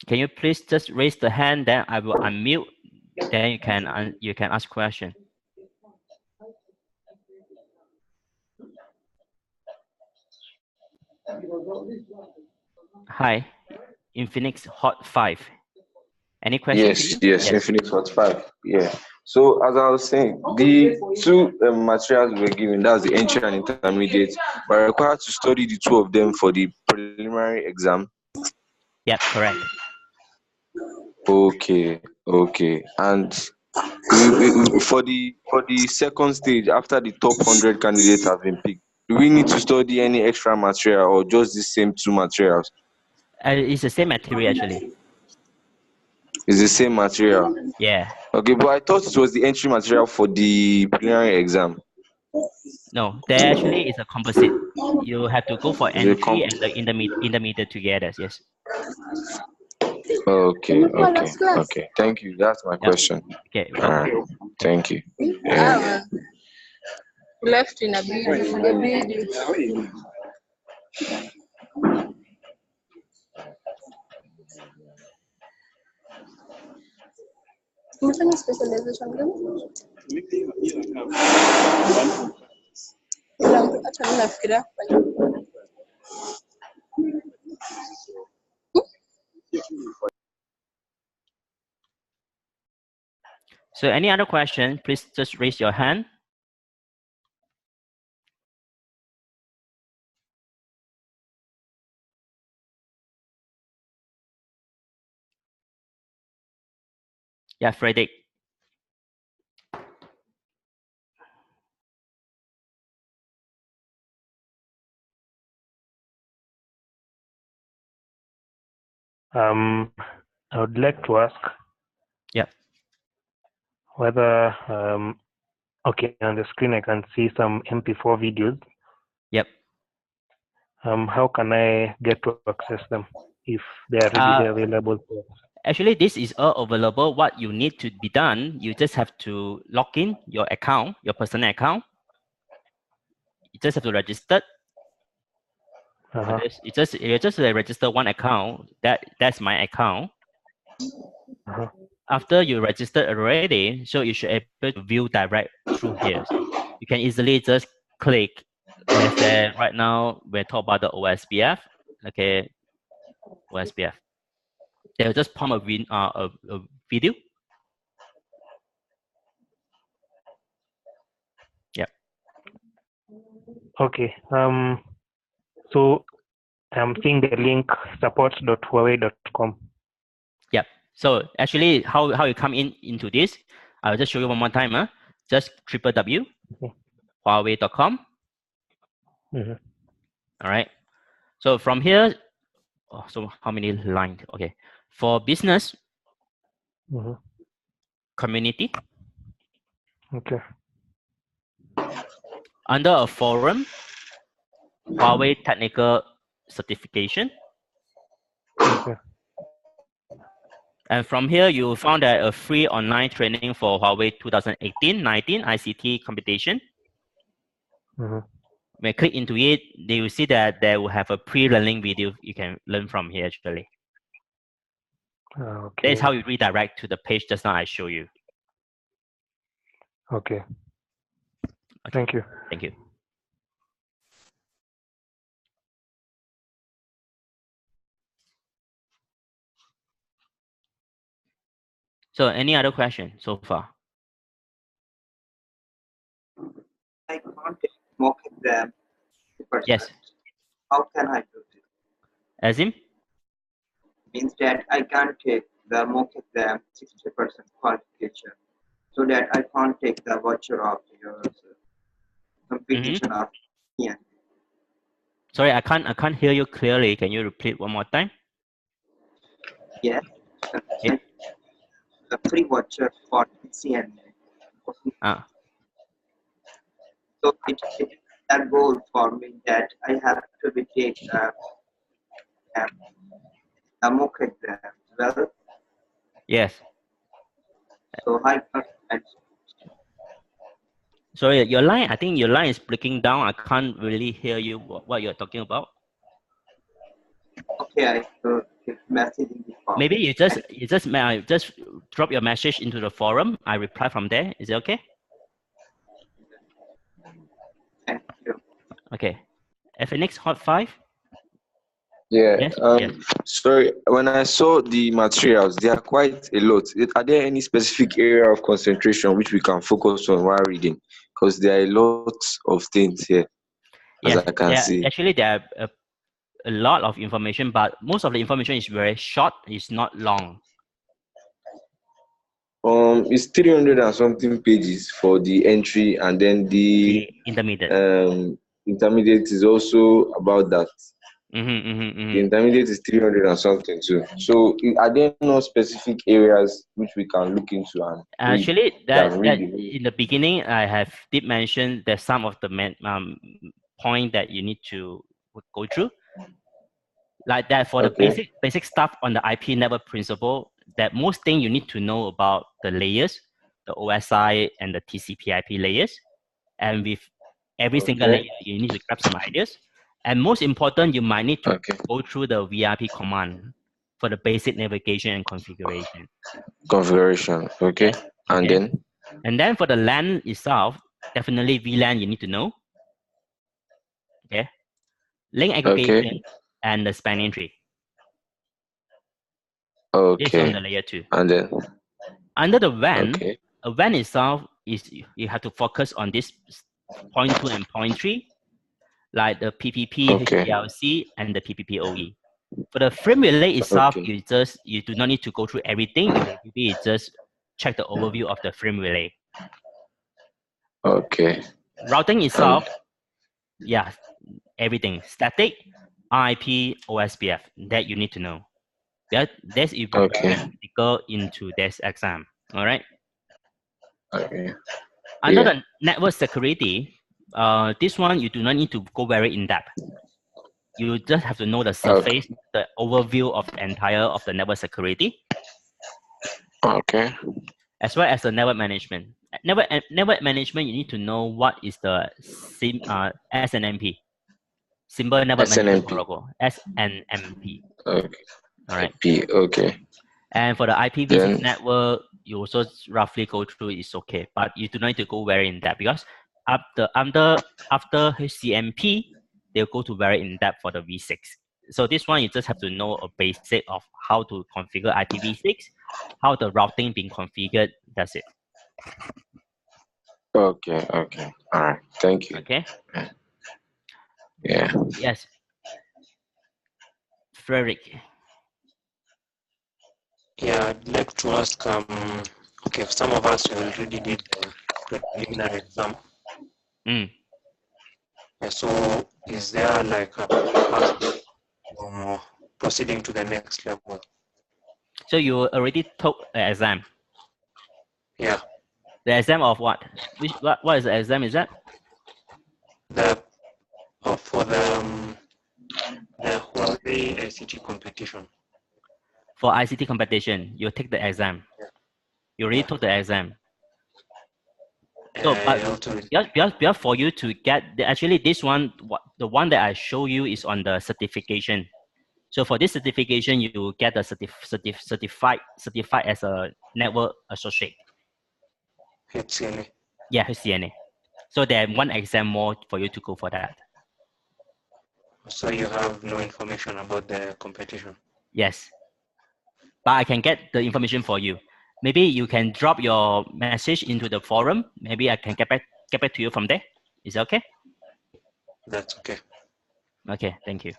Can you please just raise the hand, then I will unmute, then you can ask question. Hi, Infinix Hot 5. Any questions? Yes, Infinix Hot 5. Yeah. So as I was saying, the two materials we were given, that's the entry and intermediate, we're required to study the two of them for the preliminary exam. Yeah, correct. Okay. And for the second stage, after the top 100 candidates have been picked, do we need to study any extra material or just the same two materials? It's the same material actually. It's the same material. Yeah. Okay, but I thought it was the entry material for the preliminary exam. No, there actually is a composite. You have to go for Is it entry and the intermediate together. Yes. Okay. Thank you. That's my question. Okay. All Welcome. right. Thank you. Yeah. Left in a video. Umefanya specialization gani? Hata mimi nafikiria kufanya. So any other question, please just raise your hand. Yeah, Frederick. I would like to ask. Yep. Whether okay, on the screen I can see some MP4 videos. Yep. How can I get to access them if they are readily available? Actually, this is all available. What you need to be done, you just have to log in your account, your personal account. You just have to register. You just register one account. That's my account. After you registered already, so you should be able to view direct through here. You can easily just click. Let's say right now we're talking about the OSPF. Okay, OSPF. They'll just pump a video. Yep. Okay. So I'm seeing the link support.huawei.com. Yep. So actually, how you come into this, I'll just show you one more time. Just www.huawei.com. Mm-hmm. All right. So from here, so how many lines? Okay. For business, community. Okay. Under a forum, Huawei technical certification. Okay. And from here, you found that a free online training for Huawei 2018-19 ICT competition. When you click into it, they will see that they will have a pre-learning video you can learn from here actually. Okay. That's how you redirect to the page just now I show you. Okay. Thank you. Thank you. So any other question so far? I can't take mock exam 50%. Yes. How can I do this? As in? Means that I can't take the mock exam 60% qualification, so that I can't take the voucher of your competition of yeah. Sorry, I can't hear you clearly. Can you repeat one more time? Yes. Yeah. The free voucher for CNA. So it's that goal for me that I have to be take the mock exam as well. Yes. So I can't. Sorry, your line. I think your line is breaking down. I can't really hear you. What you're talking about? Okay, I will give message in the form. Maybe you just drop your message into the forum. I reply from there. Is it okay? Thank you. Okay. FNX Hot 5. Yeah. Yes. Sorry, when I saw the materials, there are quite a lot. Are there any specific area of concentration which we can focus on while reading? Because there are a lot of things here, as I can see. Actually, there are a lot of information, but most of the information is very short. It's not long. It's 300 and something pages for the entry, and then the intermediate. Intermediate is also about that. The intermediate is 300 and something too. So are there no specific areas which we can look into and actually that in the beginning I did mention that some of the point that you need to go through, like that for the basic stuff on the IP network principle. That most thing you need to know about the layers, the OSI and the TCP/IP layers, and with every single layer you need to grab some ideas. And most important, you might need to go through the VIP command for the basic navigation and configuration. Okay. And then for the LAN itself, definitely VLAN you need to know. Okay. Link aggregation and the spanning tree. This on the layer 2. And then under the WAN, a WAN itself is you have to focus on this point 2 and point 3, like the PPP, HPLC, and the PPPoE. For the frame relay itself, you do not need to go through everything. You just check the overview of the frame relay. Routing itself, everything static, IP, OSPF that you need to know. This is Okay. practical into this exam. All right. Okay. Under Yeah. the network security, this one you do not need to go very in depth. You just have to know the surface, the overview of the entire of the network security, Okay. as well as the network management. Network management, you need to know what is the SNMP, Symbol Network Management SNMP. Protocol, SNMP. Okay. All right. IP. Okay. And for the IPv6 Then network, you also roughly go through it's okay, but you do not need to go very in depth because after HCMP, they'll go to very in depth for the V6. So this one you just have to know a basic of how to configure IPv6, how the routing being configured. That's it. okay. Okay. All right. Thank you. Okay. Yeah. Yes. Frederick. Yeah, I'd like to ask, okay, some of us already did the preliminary exam. Mm. Yeah, so is there like a path proceeding to the next level? So you already took the exam. Yeah. The exam of what? What is the exam? Is that? For the Huawei ICT competition. For ICT competition, you take the exam. You already took the exam. So, but for you to get actually this one, the one that I show you is on the certification. So for this certification, you get a certified as a network associate. HCNA. Yeah, HCNA. So there's one exam more for you to go for that. So you have no information about the competition? Yes. But I can get the information for you. Maybe you can drop your message into the forum. Maybe I can get back to you from there. Is that okay? That's okay. Okay, thank you.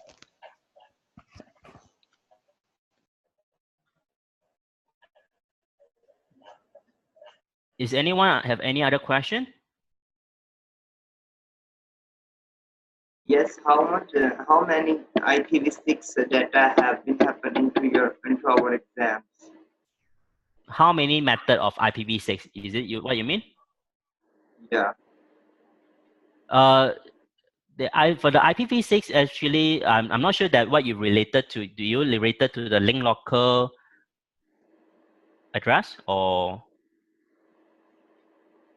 Is anyone have any other question? Yes, how many IPv6 data have been happening into our exams? How many method of IPv6 is it? What you mean? Yeah. For the IPv6 actually, I'm not sure that what you related to. Do you related to the link local address or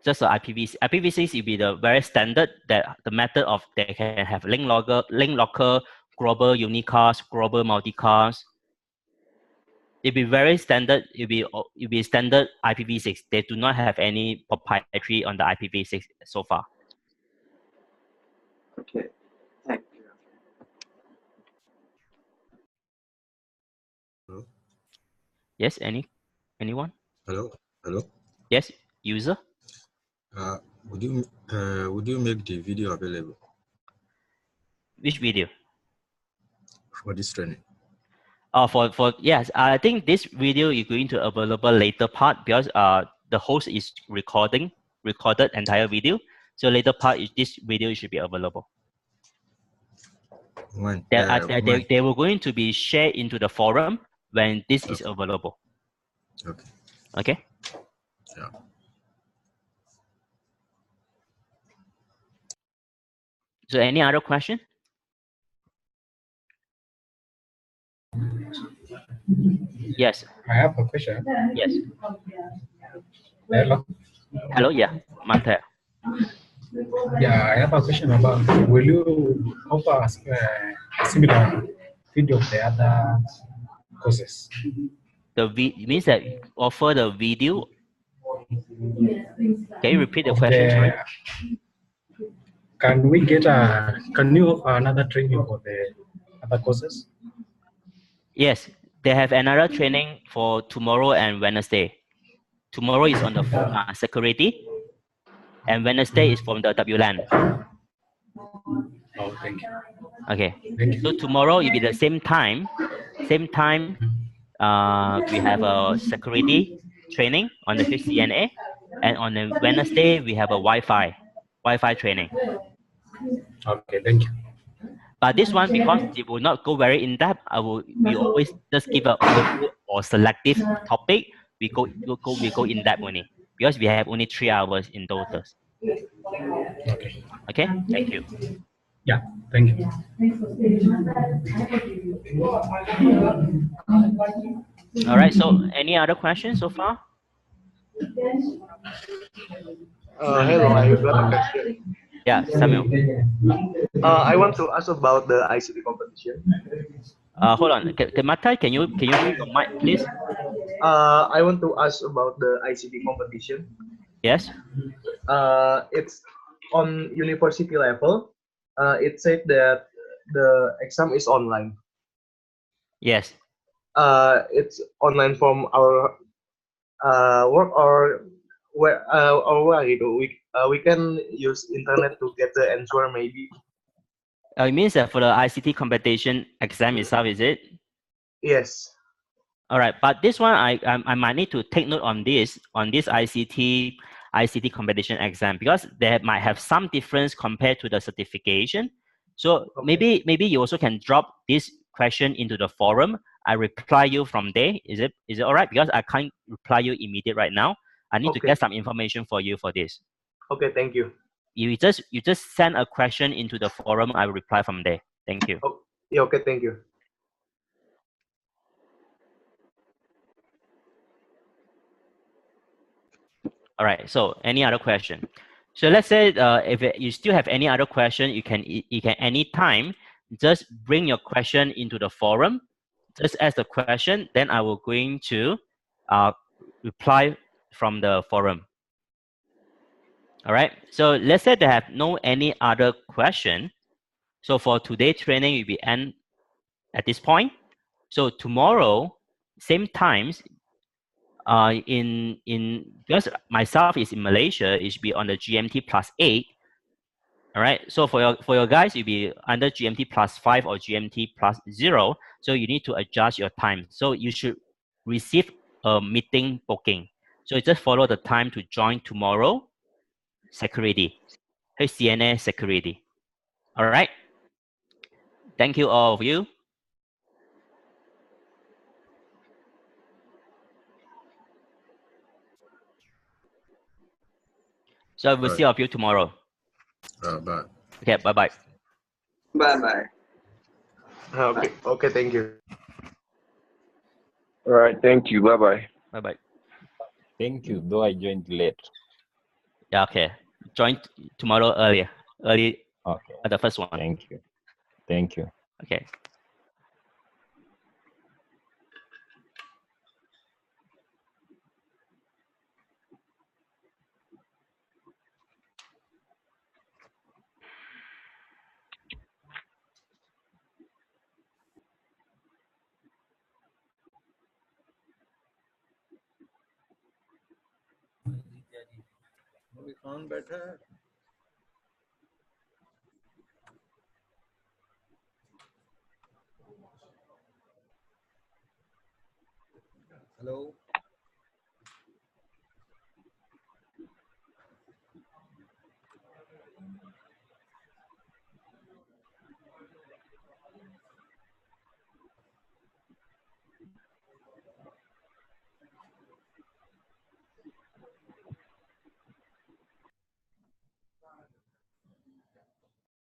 just the IPv6? IPv6 will be the very standard that the method of they can have link local, global unicast, global multicast. It'll be very standard. It'll be standard IPv6. They do not have any proprietary on the IPv6 so far. Okay. Thank you. Hello? Yes. Anyone? Hello? Hello? Yes. User. Would you make the video available Which video? for this training? Yes, I think this video is going to available later part because the host is recorded entire video. So later part this video should be available. When? They were going to be shared into the forum when this is available. Okay. Okay. Yeah. So any other question? Yes. I have a question. Yes. Hello. Hello. Yeah, Mante. Yeah, I have a question about, will you offer a similar video of the other courses? It means that offer the video. Can you repeat the Of question? Sorry? Can you offer another training for the other courses? Yes, they have another training for tomorrow and Wednesday. Tomorrow is on the security, and Wednesday is from the WLAN. Oh, thank you. Okay. Thank you. So tomorrow will be the same time. We have a security training on the HCNA, and on the Wednesday we have a Wi-Fi training. Okay, thank you. But this one, because it will not go very in depth, we always just give a overview or selective topic. We go in depth only because we have only 3 hours in total. Okay. Okay. Thank you. Yeah. Thank you. All right. So, any other questions so far? Hello, I got a question. Yeah, Samuel. I want to ask about the ICT competition. Hold on. Matai, can you bring your mic, please? I want to ask about the ICT competition. Yes. It's on university level. It said that the exam is online. Yes. It's online from our work or where gitu. We can use internet to get the answer maybe. It means that for the ICT competition exam itself, is it? Yes. All right, but this one I might need to take note on this ICT competition exam because they might have some difference compared to the certification. So maybe you also can drop this question into the forum. I reply you from there. Is it all right? Because I can't reply you immediate right now. I need to get some information for you for this. Okay, thank you. You just send a question into the forum. I will reply from there. Thank you. Yeah, okay, thank you. All right. So any other question? So let's say if you still have any other question, you can anytime just bring your question into the forum. Just ask the question, then I will going to reply from the forum. All right. So let's say they have no any other question. So for today's training, will be end at this point. So tomorrow, same times. Because myself is in Malaysia, it should be on the GMT +8. All right. So for your guys, you'll be under GMT +5 or GMT +0. So you need to adjust your time. So you should receive a meeting booking. So you just follow the time to join tomorrow. Security. Hey, CNA security. All right. Thank you all of you. So we'll see all of you tomorrow. Bye. Okay, bye-bye. Bye-bye. Okay, thank you. All right, thank you. Bye-bye. Bye-bye. Thank you, though I joined late. Yeah, okay. Join tomorrow early Okay. at the first one. Thank you. Thank you. Okay. कौन बैठा है? Hello.